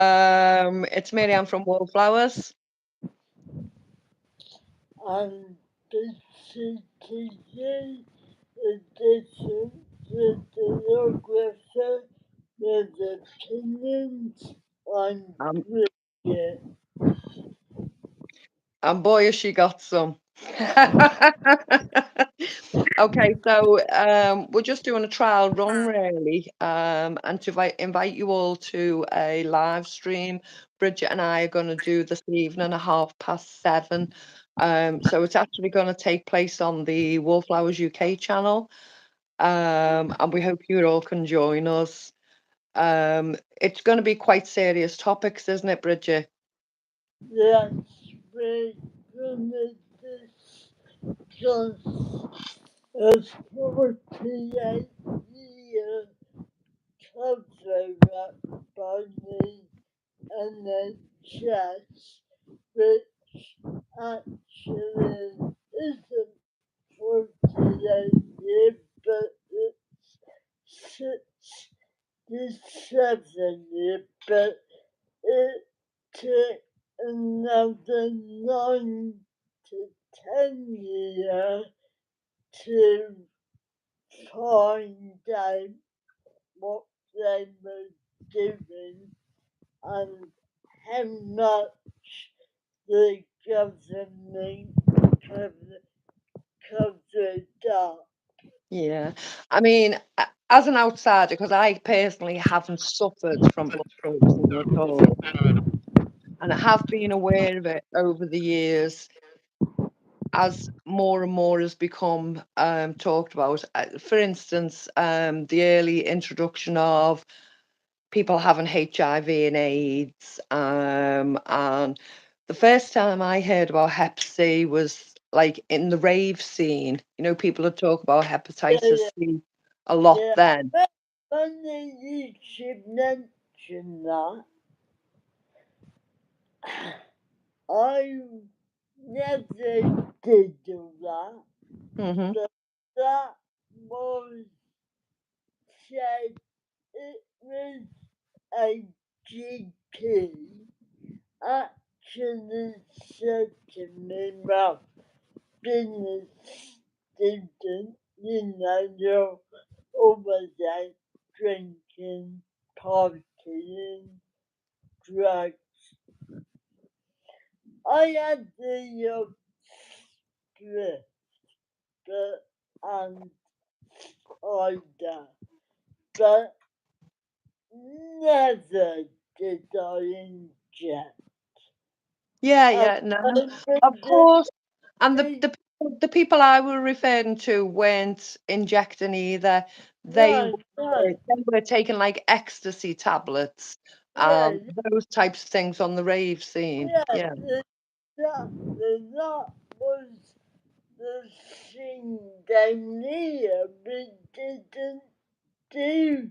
It's Miriam from Wallflowers. And basically edition the videographer with opinions on Um, cricket. and boy, has she got some. Okay, so we're just doing a trial run, really, and to invite you all to a live stream. Bridget and I are going to do this evening at 7:30. So it's actually going to take place on the Wallflowers UK channel, and we hope you all can join us. It's going to be quite serious topics, isn't it, Bridget? Yes, we're gonna discuss a 48-year cover-up by the NHS, which actually isn't 48 years, but it's 67 years, but it took another 9 to 10 years to find out what they were doing and how much the government covered, covered up. Yeah. I mean, as an outsider, because I personally haven't suffered from blood poisoning at all, and I have been aware of it over the years as more and more has become talked about. For instance, the early introduction of people having HIV and AIDS, and the first time I heard about Hep C was like in the rave scene. You know, people would talk about Yeah, hepatitis C a lot yeah. then. But funny you should mention that. I never did do that, Hmm. but that was said it was a GP actually said to me, well, being a student, you're always out drinking, partying, drugs. I had the split, but and cider, but never did I inject. Yeah, And yeah, no, I of did course. And it, the people I were referring to weren't injecting either. They no, were no, they were taking like ecstasy tablets, yeah, those types of things on the rave scene. yeah, Yeah, that was the thing down here. We didn't do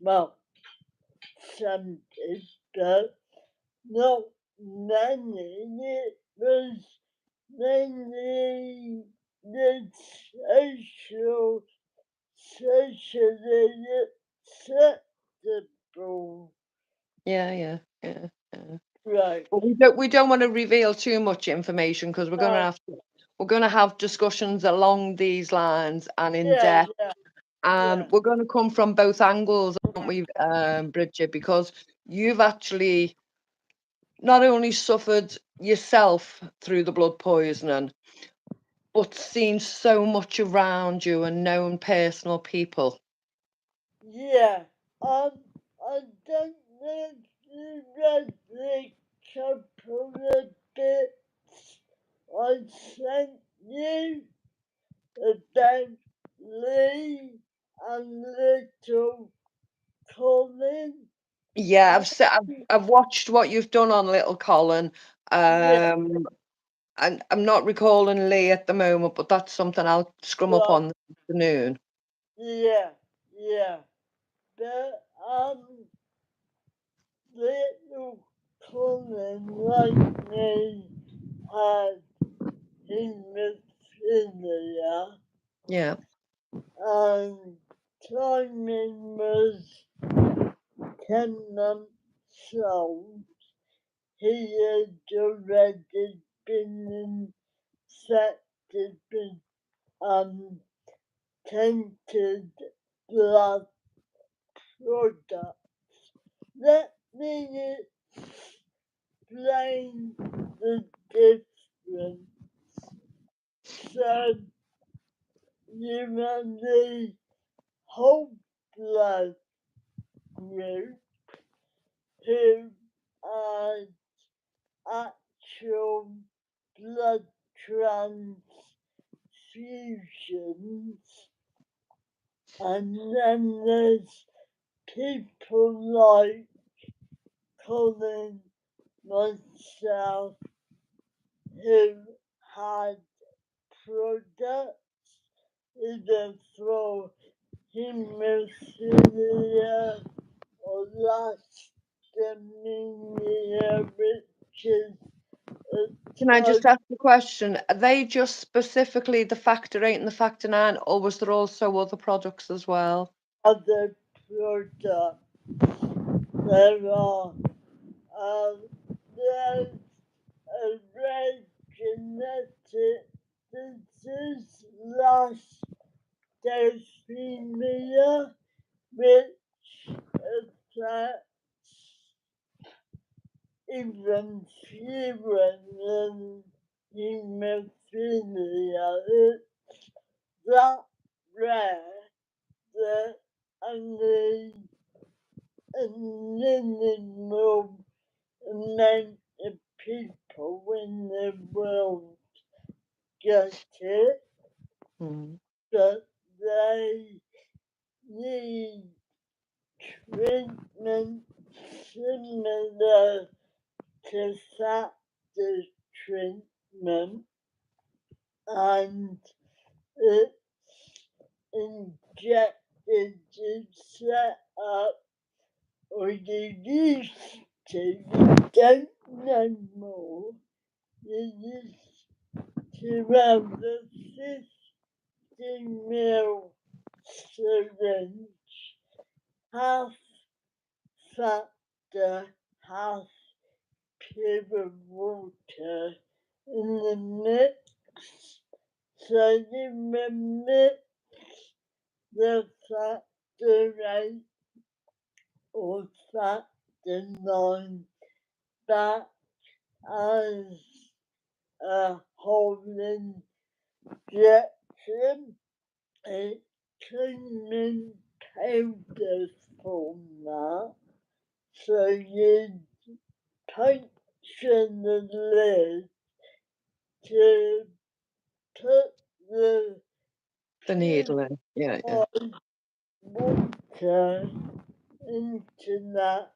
well, some did, but not many. It was mainly the socially acceptable. yeah, yeah, yeah, yeah. Right. But we don't want to reveal too much information because No, we're gonna have discussions along these lines and in yeah, depth. yeah, And yeah, we're going to come from both angles, aren't we, Bridget? Because you've actually not only suffered yourself through the blood poisoning, but seen so much around you and known personal people. yeah. I don't know if you read the couple of bits I sent you about Lee and little Colin. Yeah, I, I've watched what you've done on Little Colin. yeah, Um, and I'm not recalling Lee at the moment, but that's something I'll scrum up right, on this afternoon. yeah, yeah. But little Colin like me had hemophilia Yeah. and timing was 10 months sold, he had already been infected with tainted blood products. Let me explain the difference. So you and the whole blood group who had actual blood transfusions, and then there's people like Colin, myself, who had products either for hemophilia or leukemia, which is a Can I just type ask the question? Are they just specifically the factor 8 and the factor 9, or was there also other products as well? of the product. There are there's a rare genetic disease, leuemia, which affects even fewer than hemophilia. It's that rare that only a minimal amount of people in the world get it, Mm. but they need treatment similar to factor treatment, and it's injected to set up, or you used to, you don't know more, you used to have a 50 ml syringe, half factor, half pure water in the mix. So you will mix the factor 8 or factor 9 back as a whole injection. It came in powder format, so you puncture the lid to put the The needle in. Yeah, yeah. purified water into that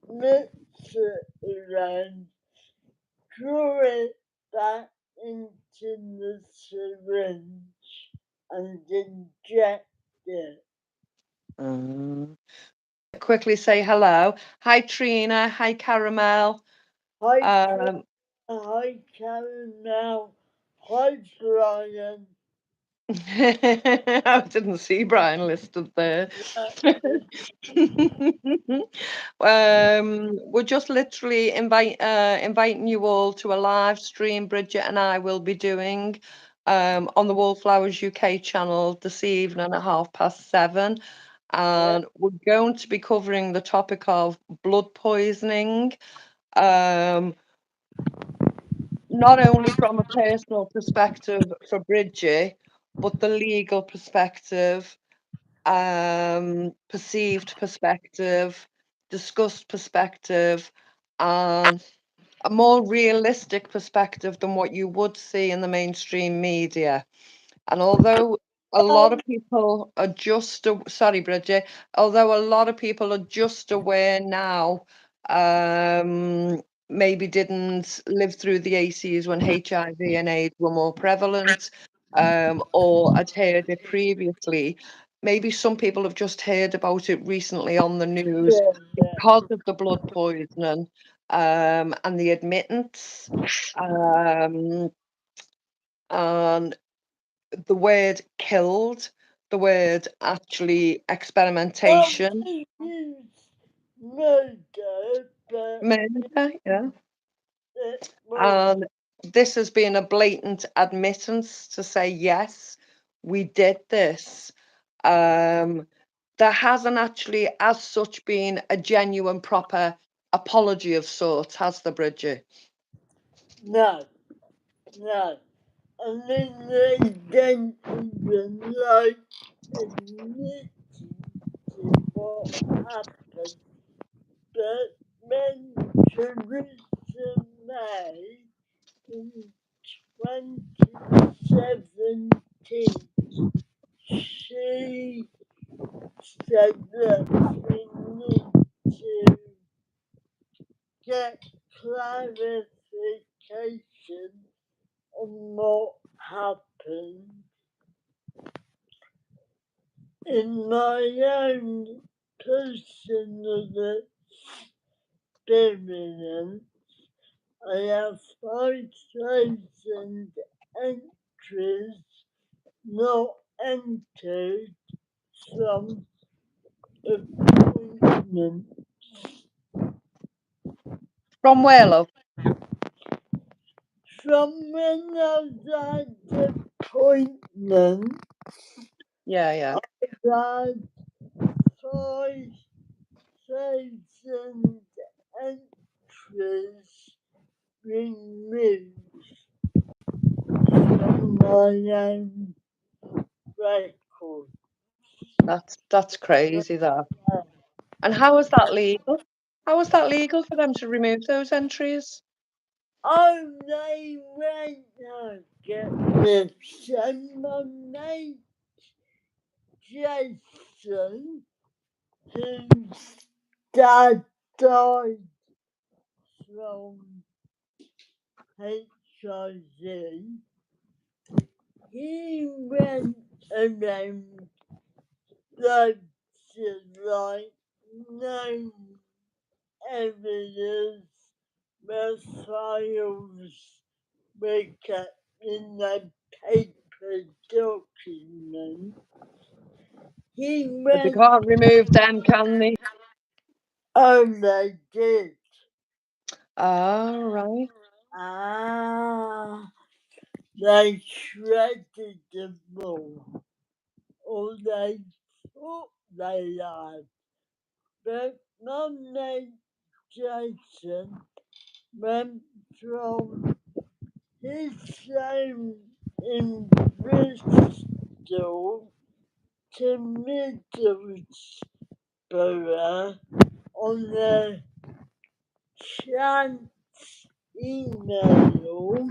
mixer around, draw it back into the syringe and inject it. Um, quickly say hello. Hi, Trina. Hi, Caramel. Hi, Um, hi, Caramel. Hi, Brian. I didn't see Brian listed there. We're just literally inviting you all to a live stream Bridget and I will be doing on the Wallflowers UK channel this evening at 7:30. Yeah. And we're going to be covering the topic of blood poisoning. Um, Not only from a personal perspective for Bridget, but the legal perspective, perceived perspective, discussed perspective, and a more realistic perspective than what you would see in the mainstream media. And although a lot Oh, of people are just, sorry, Bridget, although a lot of people are just aware now, maybe didn't live through the 80s when HIV and AIDS were more prevalent, or had heard it previously. Maybe some people have just heard about it recently on the news yeah, yeah. because of the blood poisoning, and the admittance, um, and the word killed, the word actually Well, experimentation. they use murder, but murder, yeah. it was And this has been a blatant admittance to say, yes, we did this. Um, there hasn't actually, as such, been a genuine, proper apology of sorts, has there, Bridget? no, no. And then they didn't even like admitting to what happened. But when Theresa May in 2017, she said that we need to get clarification on what happened. In my own personal experience, I have 5,000 entries not entered from appointment. From where, love? From when I was at appointment, Yeah, yeah. I had 5,000 entries removed from my own record. That's crazy, that. And how is that legal? How is that legal for them to remove those entries? Oh, they went to get this, and my mate Jason, whose dad died from HIV, he went around loads of like known evidence where files were kept in the paper document. He But they went, can't remove them, can they? oh, they did. Oh, right. Ah, they shredded them all they thought they had. But my mate Jason went from his home in Bristol to Middlesbrough on the chance email,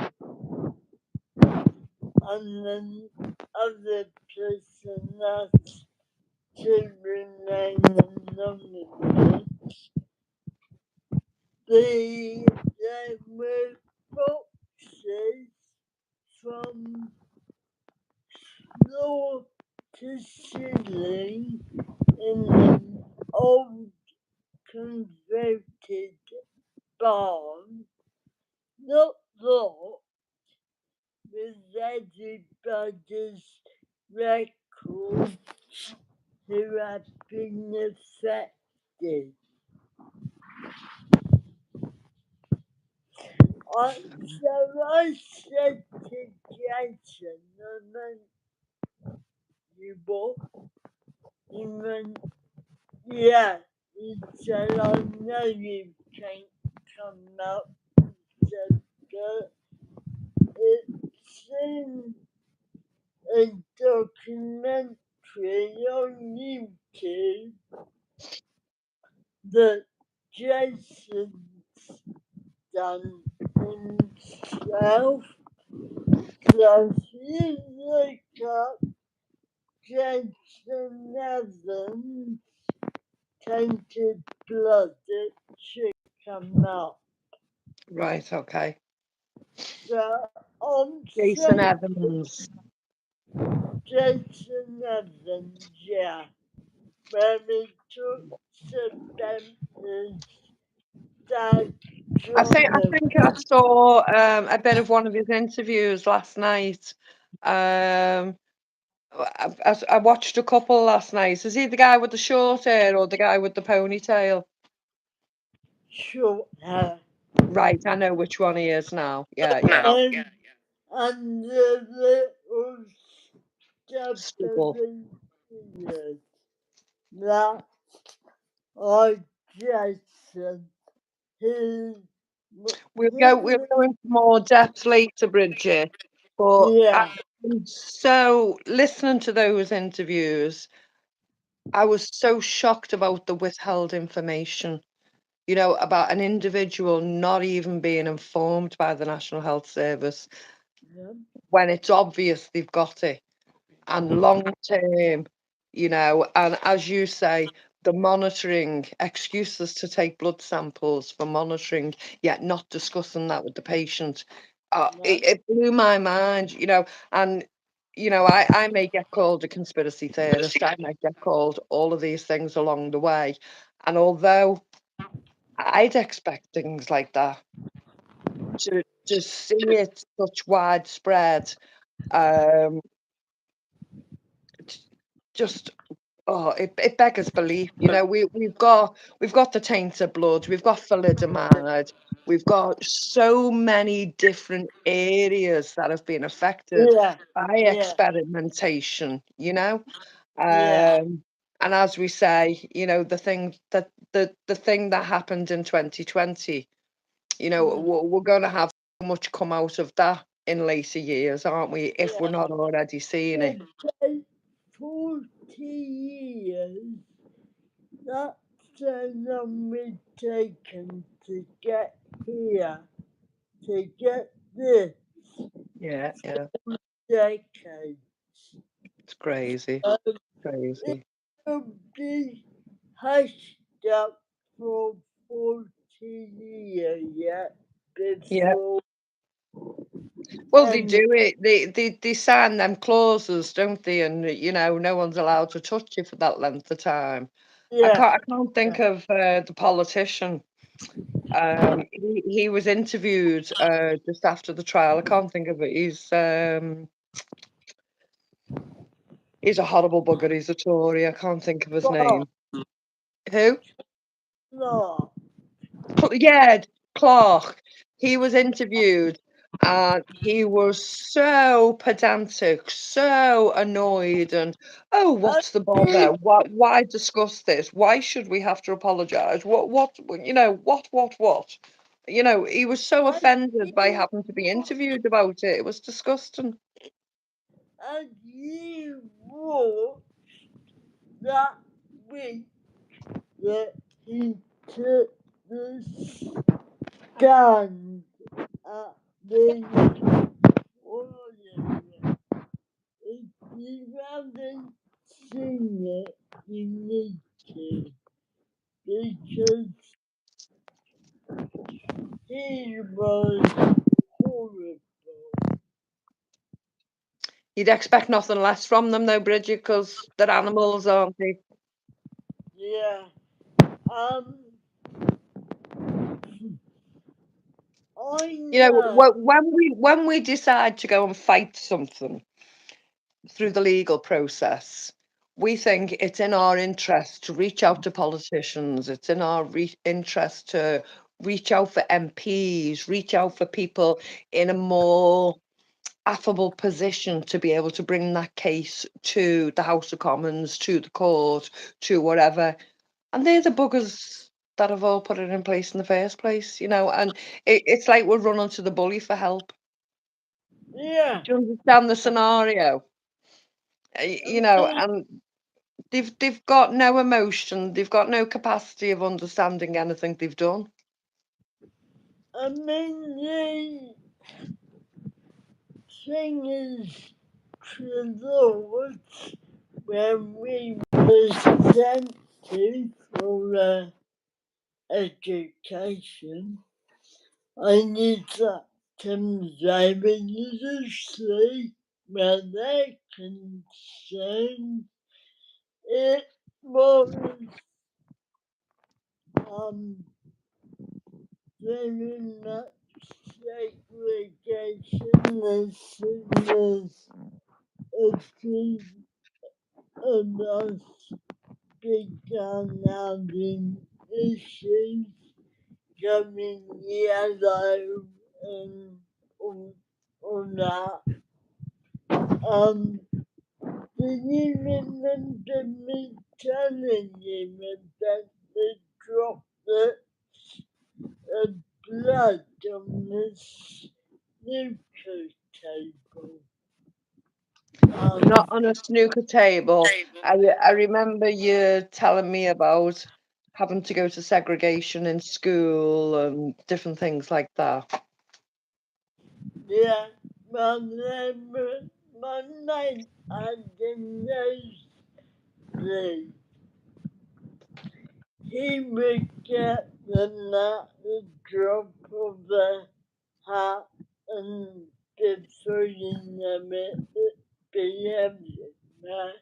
and then other person asked to remain anonymous. There were boxes from floor to ceiling in an old converted barn, not locked, with everybody's records who had been affected. So I said to Jason, I mean, you what? He went, yeah. He said, I know you can't come up. He said, but it's in a documentary on YouTube that Jason's done himself. So if you look up Jason Evans tainted blood, it should come up. Right, okay. So I'm Jason saying Evans. Jason Evans, yeah, where he talks about his dad I think I saw a bit of one of his interviews last night. Um, I watched a couple last night. Is he the guy with the short hair or the guy with the ponytail? short hair. Right, I know which one he is now. Yeah, yeah. And the little Stubble. stubborn fingers that are Jason. He, We'll go into more depth later, Bridget. But yeah, so listening to those interviews, I was so shocked about the withheld information. About an individual not even being informed by the National Health Service yeah, when it's obvious they've got it. And long term, and as you say, the monitoring, excuses to take blood samples for monitoring, yet not discussing that with the patient. yeah, It blew my mind, and I may get called a conspiracy theorist, I might get called all of these things along the way. And although I'd expect things like that, to see it such widespread, um, just it beggars belief. We've got the tainted blood, we've got thalidomide, we've got so many different areas that have been affected yeah, by yeah, experimentation. yeah, And as we say, the thing that happened in 2020, mm, we're going to have so much come out of that in later years, aren't we? If we're yeah. not already seeing it. It takes 40 years. That's how long we've taken to get here, to get this Yeah, yeah, decade. it's crazy, Um, it crazy. will be hushed up for 40 years yet Yeah. before Well, they any. do it. They sign them clauses, don't they? And no one's allowed to touch you for that length of time. I Yeah, can't. I can't think of the politician. He was interviewed just after the trial. I can't think of it. He's a horrible bugger. He's a Tory. I can't think of his but name. Who? no, Yeah, Clark. He was interviewed and he was so pedantic, so annoyed, and oh, I what's the bother? mean, Why discuss this? Why should we have to apologise? What? He was so I offended by mean, having to be interviewed about it. It was disgusting. and you walk that week that he took the stand at the audience. If you haven't seen it, you need to because he was horrible. You'd expect nothing less from them, though, Bridget, because they're animals, aren't they? Yeah. Um, I know. When we decide to go and fight something through the legal process, we think it's in our interest to reach out to politicians. It's in our interest to reach out for MPs, reach out for people in a more affable position to be able to bring that case to the House of Commons, to the court, to whatever. And they're the buggers that have all put it in place in the first place, and it's like we're running to the bully for help. Yeah. Do you understand the scenario? I mean, And they've got no emotion, they've got no capacity of understanding anything they've done. the thing is to those when we were sent to for education, I need that comes obviously where they're concerned. It was um very much segregation as soon as a few of us began having issues. becoming yellow and all that. Um, do you remember me telling you about the droplets of blood on the snooker table? Not Um, on a snooker table. I remember you telling me about having to go to segregation in school and different things like that. yeah, my mate had the nosebleed. He would get the drop of the hat and before you know it be everywhere.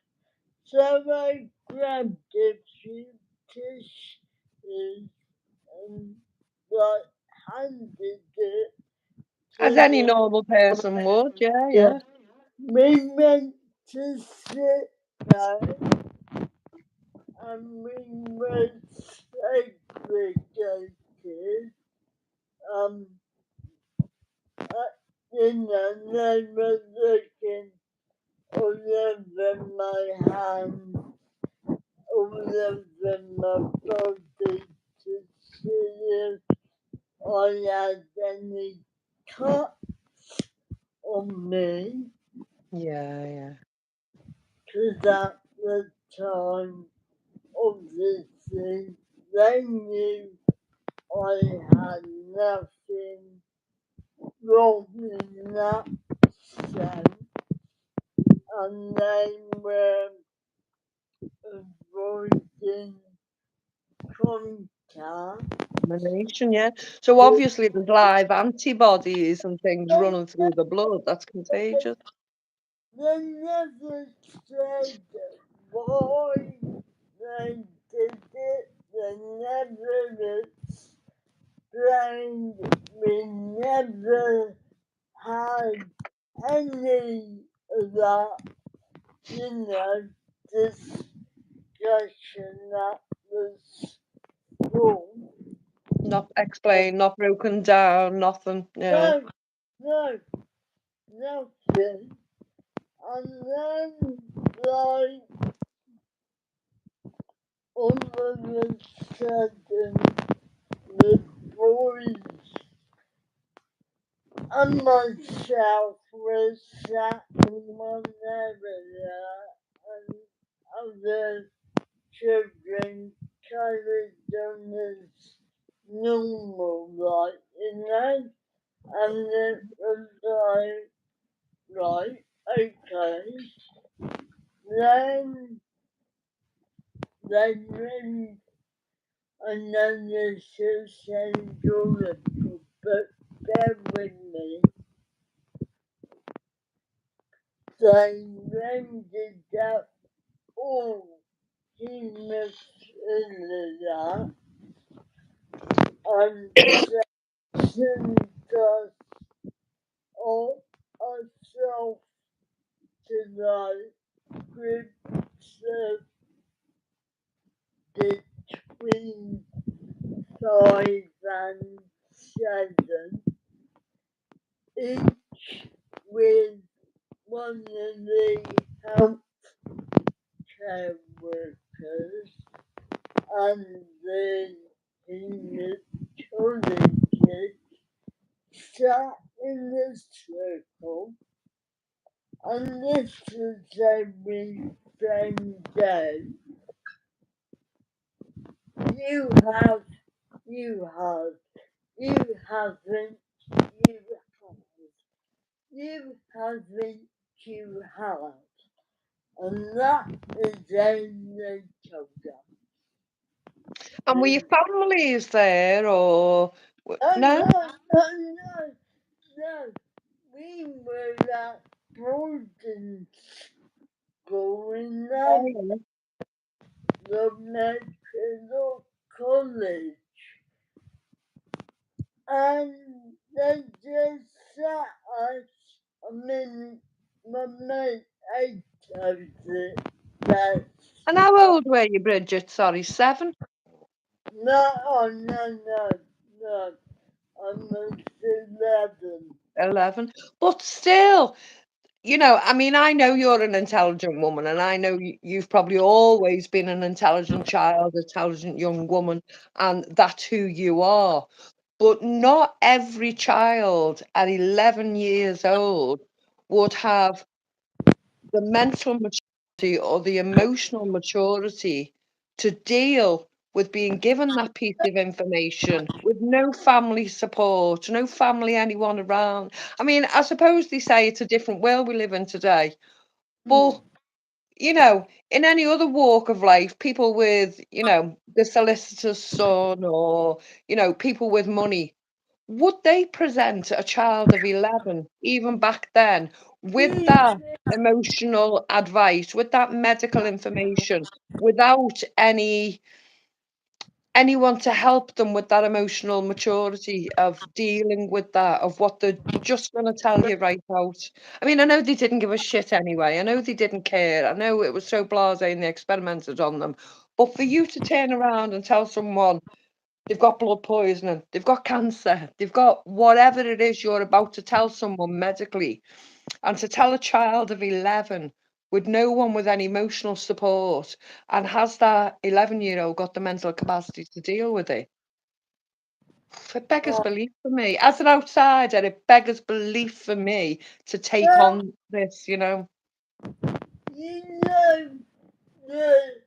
So I grabbed a few tissues and like handed it As to any the. normal person would, yeah, Yeah. yeah. We went to sit down and we were segregated. Um, they were looking all over my hand, all over my body to see if I had any cuts on me, Yeah, yeah. because at the time, obviously, they knew I had nothing wrong in that sense, and they were avoiding contact. Combination, yeah. So obviously there's live antibodies and things They running through the blood. That's contagious. they never said why they did it. They never explained. We never had any of that, discussion at the school. Not explained, not broken down, nothing. Yeah. No, no, nothing. And then, like, all of a sudden, the boys and myself were sat in one area, and other children carried on as normal, like, and it was like, okay, then they moved another Susan Jordan, but bear with me. They rounded up all haemophilia and sectioned us all ourselves to like groups of between 5 and 7, each with one of the healthcare workers and the hematologist sat in a circle, and this is how we found out you have, you have, you haven't, you have, you haven't, you have. And that is how they told And were your us. families there or Oh no? no, no, no, no. We were at boarding school in Oh, that yeah. the Metro College, and they just sat us. I mean, my mate, I told it that. And how old were you, Bridget? Sorry, 7? No, oh, no, no, no, I'm 11. 11. But still, I mean, I know you're an intelligent woman, and I know you've probably always been an intelligent child, intelligent young woman, and that's who you are. But not every child at 11 years old would have the mental maturity or the emotional maturity to deal with being given that piece of information with no family support, no family, anyone around. I mean, I suppose they say it's a different world we live in today, but Mm. in any other walk of life, people with, the solicitor's son or, people with money, would they present a child of 11, even back then, with that emotional advice, with that medical information, without anyone to help them with that emotional maturity of dealing with that, of what they're just going to tell you right out? I mean, I know they didn't give a shit anyway. I know they didn't care. I know it was so blasé and they experimented on them. But for you to turn around and tell someone they've got blood poisoning, they've got cancer, they've got whatever it is you're about to tell someone medically, and to tell a child of 11 with no one with any emotional support, and has that 11-year-old got the mental capacity to deal with it? It beggars Oh, belief for me. As an outsider, it beggars belief for me to take well, on this. you know, the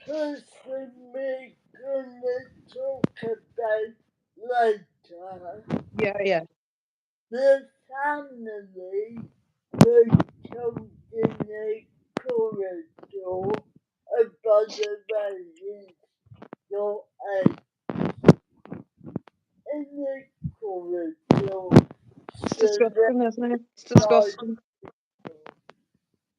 person we're gonna talk about later, Yeah, yeah. the family were told in the corridor about the raising your age in the corridor. It's So that disgusting, isn't it? It's like disgusting.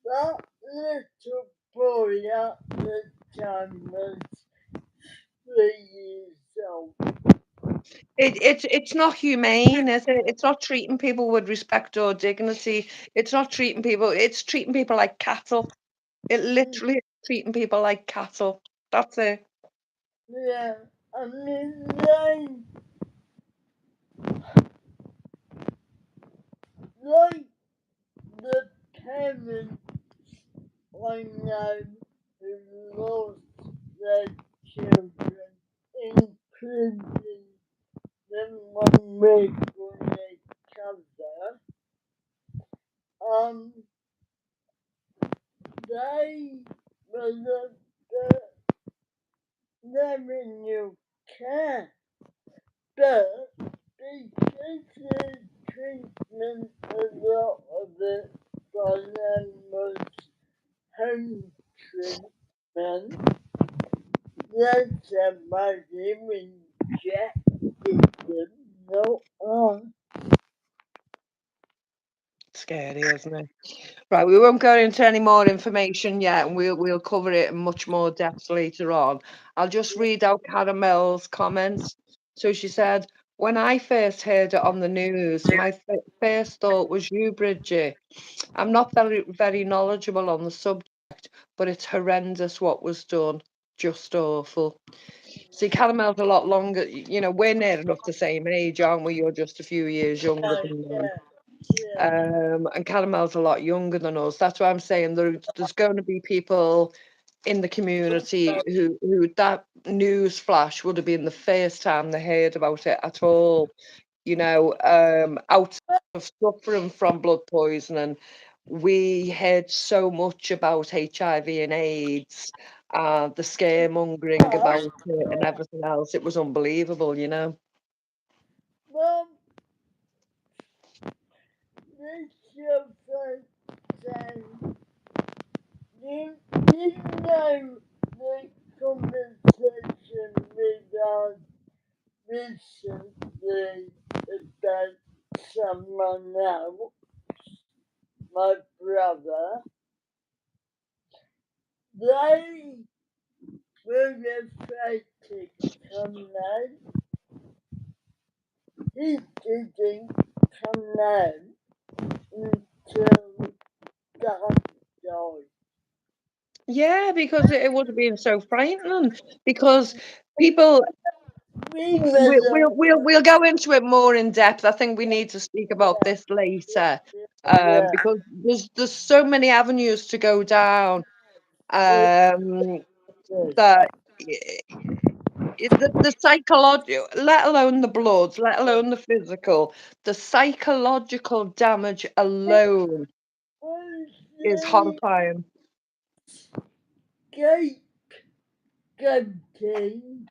that little boy at the time was 3 years old. It's not humane, is it? It's not treating people with respect or dignity. It's not treating people. It's treating people like cattle. It literally is treating people like cattle. That's it. Yeah, I mean, like the parents I know who lost their children, including the one we're going to cover, um, they were they're in your care, but because the treatment, a lot of it by them was home treatment, that's why they rejected them, not us. Scary, isn't it? Right, we won't go into any more information yet, and we'll cover it in much more depth later on. I'll just read out Caramel's comments. So she said, "When I first heard it on the news, my first thought was you, Bridget. I'm not very knowledgeable on the subject, but it's horrendous what was done. Just awful." See, Caramel's a lot longer. We're near enough the same age, aren't we? You're just a few years younger Yeah, than me. yeah, yeah. And Caramel's a lot younger than us. That's why I'm saying there's going to be people in the community who that news flash would have been the first time they heard about it at all. Out of suffering from blood poisoning, we heard so much about HIV and AIDS, the scaremongering But, about it and everything else. It was unbelievable. well, this your first time. You know the conversation we had recently about someone else, my brother. They were afraid to come out. He didn't come out until Dad died. Yeah, because it would have been so frightening. Because people, we'll go into it more in depth. I think we need to speak about this later, Yeah, because there's so many avenues to go down. Um, yes, that the psychological, let alone the blood, let alone the physical, the psychological damage alone was is the horrifying. gate contain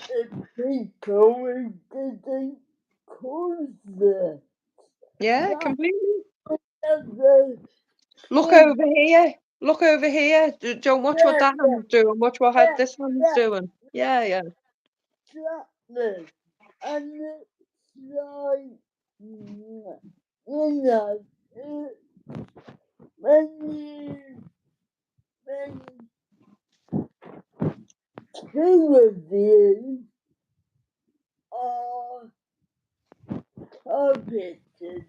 the people who didn't cause it? Yeah, That completely. was the Look point. over here. Look over here. Don't watch what Yeah, that yeah, hand's doing. Watch what yeah, this hand's yeah, doing. Yeah, yeah. exactly. And it's like, you know, it, when you, when two of you are targeted,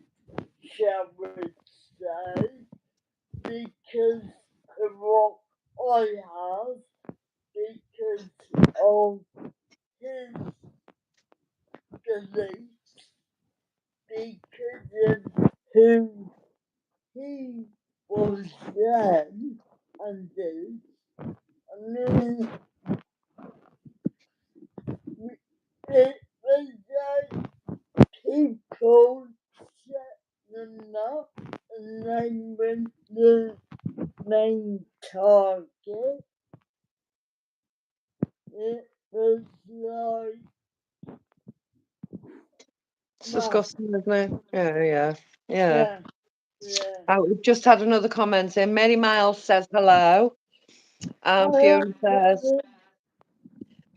shall we say, because of what I have, because of his beliefs, because of who he was then and is. I mean, it was like people set them up and they were the main target. It was like, It's well, disgusting, isn't it? Yeah, yeah, yeah. yeah, yeah. We've just had another comment in. Mary Miles says hello. And I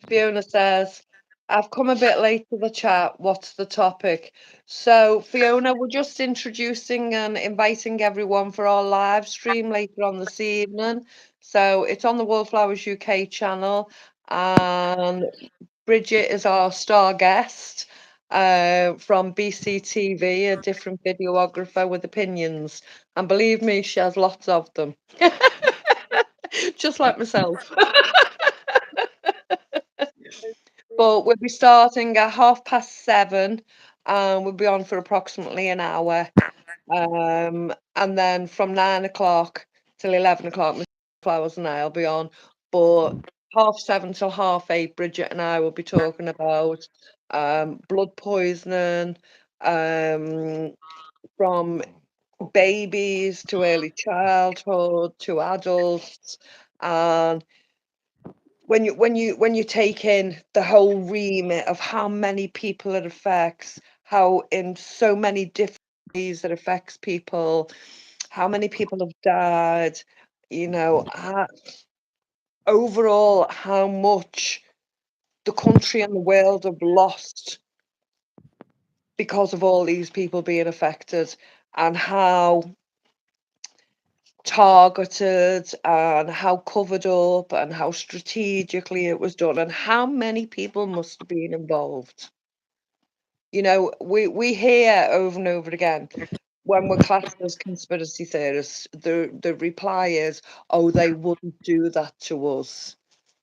Fiona says, I've come a bit late to the chat. What's the topic? So, Fiona, we're just introducing and inviting everyone for our live stream later on this evening. So, it's on the Wallflowers UK channel, and Bridget is our star guest from BCTV, a different videographer with opinions. And believe me, she has lots of them, just like myself. But we'll be starting at 7:30, and we'll be on for approximately an hour. And then from 9 o'clock till 11 o'clock, Mr. Flowers and I'll be on. But 7:30 till 8:30, Bridget and I will be talking about blood poisoning, um, from babies to early childhood to adults, and when you take in the whole remit of how many people it affects, how in so many different ways it affects people, how many people have died, overall how much the country and the world have lost because of all these people being affected, and how targeted and how covered up and how strategically it was done and how many people must have been involved. We hear over and over again when we're classed as conspiracy theorists, the reply is, "Oh, they wouldn't do that to us."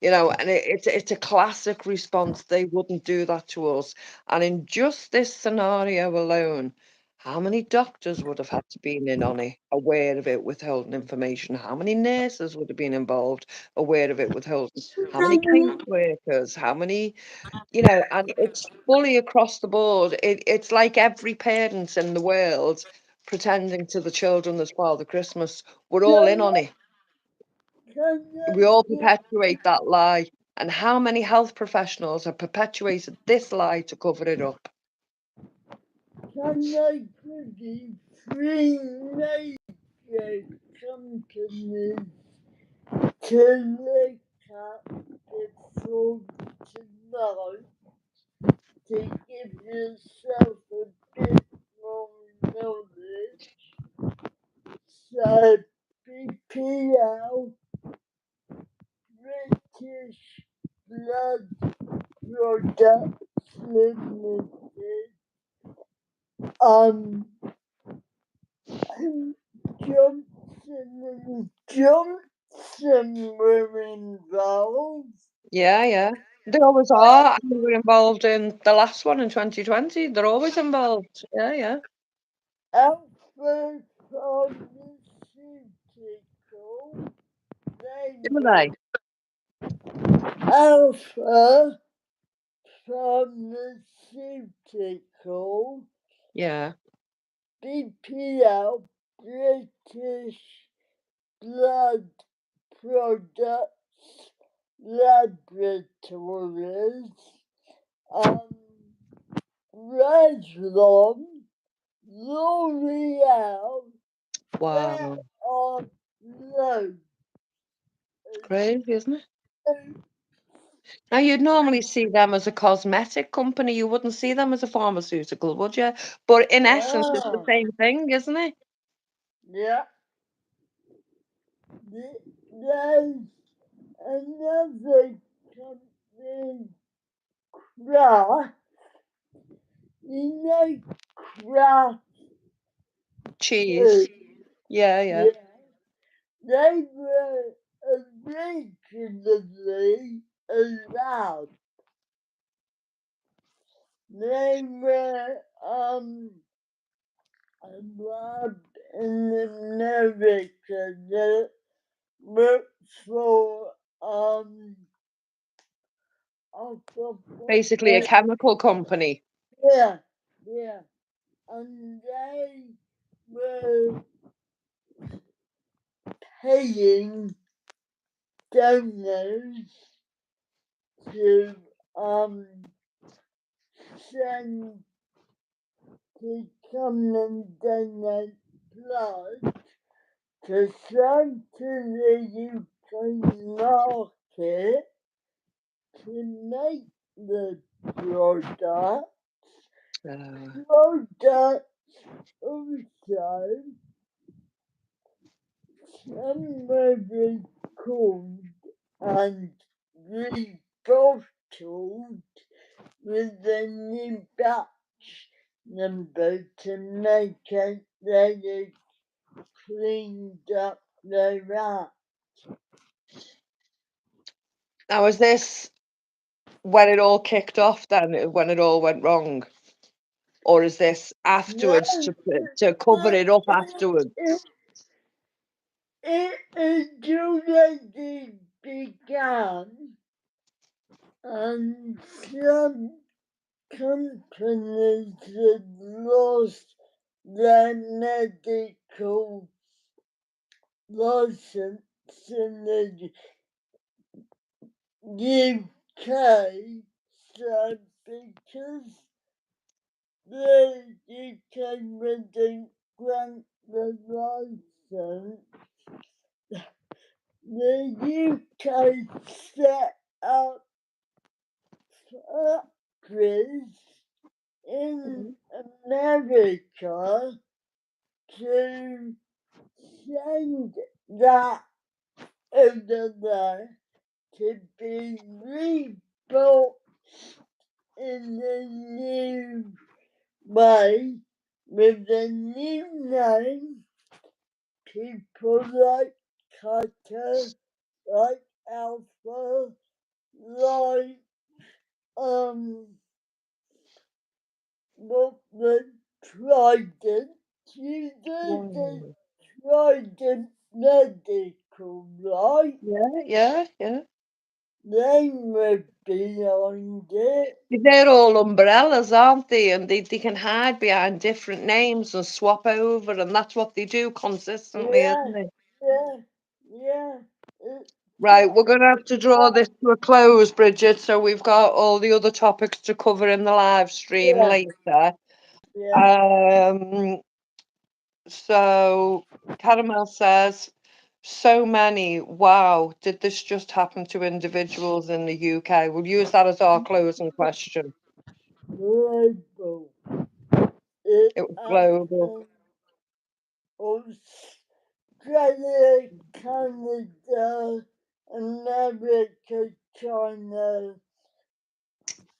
And it's a classic response. They wouldn't do that to us. And in just this scenario alone, how many doctors would have had to been in on it, aware of it, withholding information? How many nurses would have been involved, aware of it, withholding? How many caseworkers? How many? And it's fully across the board. It's like every parent in the world pretending to the children there's Father Christmas. We're all in can, on it. can We I all give, perpetuate that lie. And how many health professionals have perpetuated this lie to cover it up? can I give you three major companies to look at before tonight to give yourself a bit more knowledge? So, BPL, British Blood Products Limited, um, Johnson and Johnson were involved. Yeah, yeah. They always are. And they were involved in the last one in 2020. They're always involved. Yeah, yeah. Alpha Pharmaceutical, they Who are were they? Alpha Pharmaceutical, Yeah. BPL, British Blood Products Laboratories, Revlon, L'Oreal, there Wow. are loads. Crazy, isn't it? Now, you'd normally see them as a cosmetic company. You wouldn't see them as a pharmaceutical, would you? But in essence, it's the Ah, same thing, isn't it? yeah. There's another company, Kraft, you know, Kraft Cheese. food. Yeah, yeah. Yeah. They were originally allowed. They were allowed in America that worked for I forgot Basically, a the chemical company. yeah, yeah. And they were paying donors to send to come and donate blood to send to the UK market to make the product. Uh, Products also some were recalled and rebottled with a new batch number to make it they had cleaned up their act. now, is this when it all kicked off then, when it all went wrong? Or is this No, afterwards to cover it up it, afterwards? it had already begun, and some companies had lost their medical license in the UK, so because the UK wouldn't grant the license, the UK set up factories in Mhm. America to send that over there to be rebuilt in a new way with a new name. People like Cutter, like Alpha, like what the Trident. You know the Wow. Trident Medical, right? Yeah, yeah, yeah. They were behind it. They're all umbrellas, aren't they? And they can hide behind different names and swap over, and that's what they do consistently, Yeah, isn't it? yeah, yeah. It's Right, we're going to have to draw this to a close, Bridget. So we've got all the other topics to cover in the live stream yeah, later. yeah. Um, so Caramel says, so many. Wow, did this just happen to individuals in the UK? We'll use that as our closing question. Global. It It was global. happened Australia, Canada, America, China,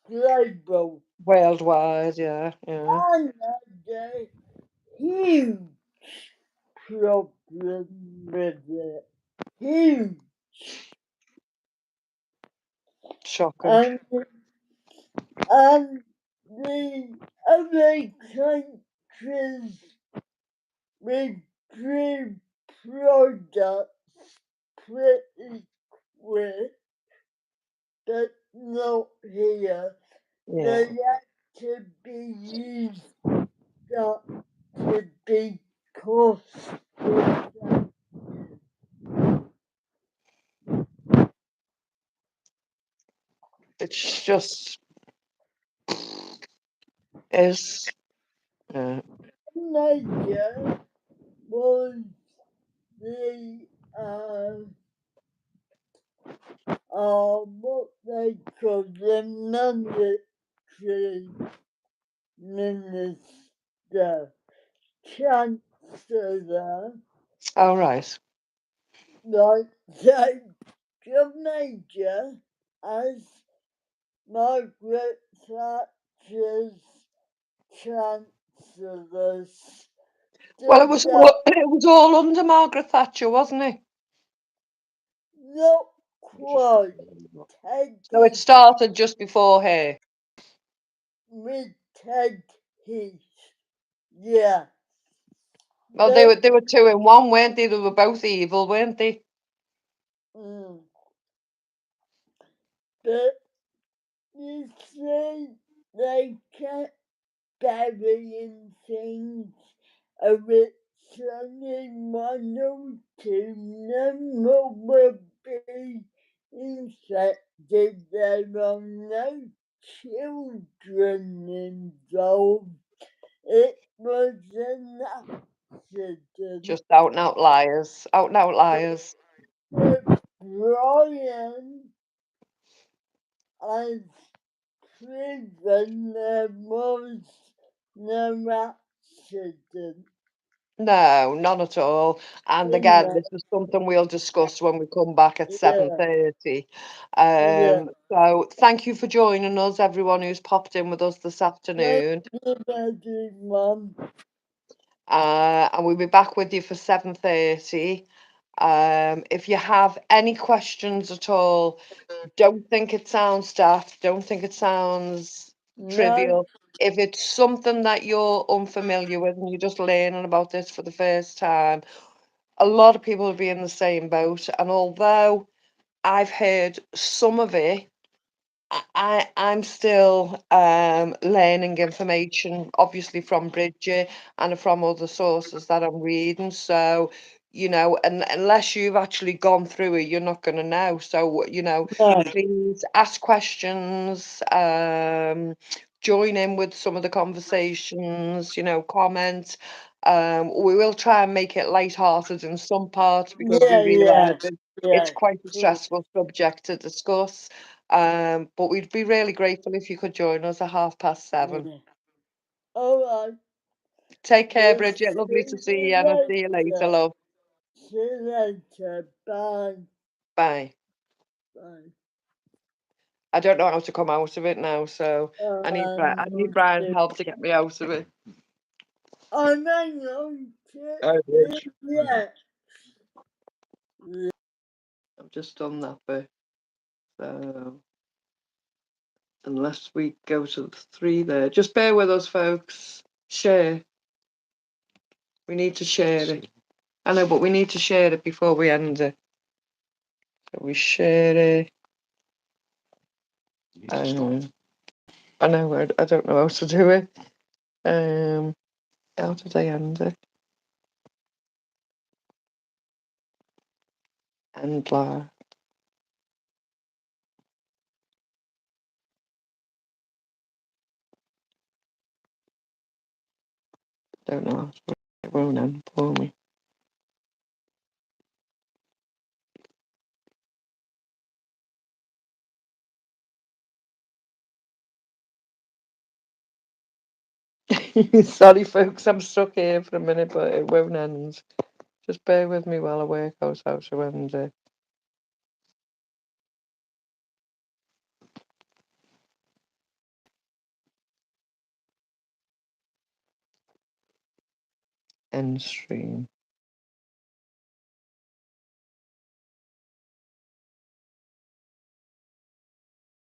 global. Worldwide, yeah, yeah. Another huge problem with it. Huge. Shocking. and and the other countries withdrew products pretty quick, but not here. Yeah. They had to be used up to be cost effective. It's just is. Major was the what they call the military minister, chancellor, All right. like so the major as Margaret Thatcher's chancellors Well, it stood was up, it was all under Margaret Thatcher, wasn't it? not quite So it Ted started just before her. with Ted Heath. Yeah, Well, but they were two in one, weren't they? They were both evil, weren't they? mm, but you see, they kept burying things. It's only one or two number will be infected. There are no children involved. It was an accident. Just out and out liars. Out and out liars. But Brian has proven there was no accident. No, none at all. And again, Yeah, this is something we'll discuss when we come back at yeah, 7:30. yeah. So thank you for joining us, everyone who's popped in with us this Thank afternoon. you, everyone. And we'll be back with you for 7:30. If you have any questions at all, don't think it sounds daft, don't think it sounds No, trivial. If it's something that you're unfamiliar with and you're just learning about this for the first time, a lot of people will be in the same boat. And although I've heard some of it, I'm still learning information, obviously from Bridget and from other sources that I'm reading. So, and unless you've actually gone through it, you're not going to know. So, no. please ask questions, join in with some of the conversations, comment. We will try and make it light-hearted in some parts because we Yeah, realise yeah, it's yeah. quite a Cool. stressful subject to discuss. But we'd be really grateful if you could join us at 7:30. Yeah. All right. Take care, We'll Bridget. see Lovely to see you you, and I'll see you later, later. love. See you later. Bye. Bye. Bye. I don't know how to come out of it now, so I need Um, Brian's help to get me out of it. I'm on to I did. yeah. I've just done that bit. So unless we go to the 3 there, just bear with us, folks. Share. We need to share it. I know, but we need to share it before we end it. So we share it. I know, I don't know how to do it. How did I end it? End live. Don't know how to. It won't end for me. Sorry, folks, I'm stuck here for a minute, but it won't end. Just bear with me while I work out how to end it. End stream.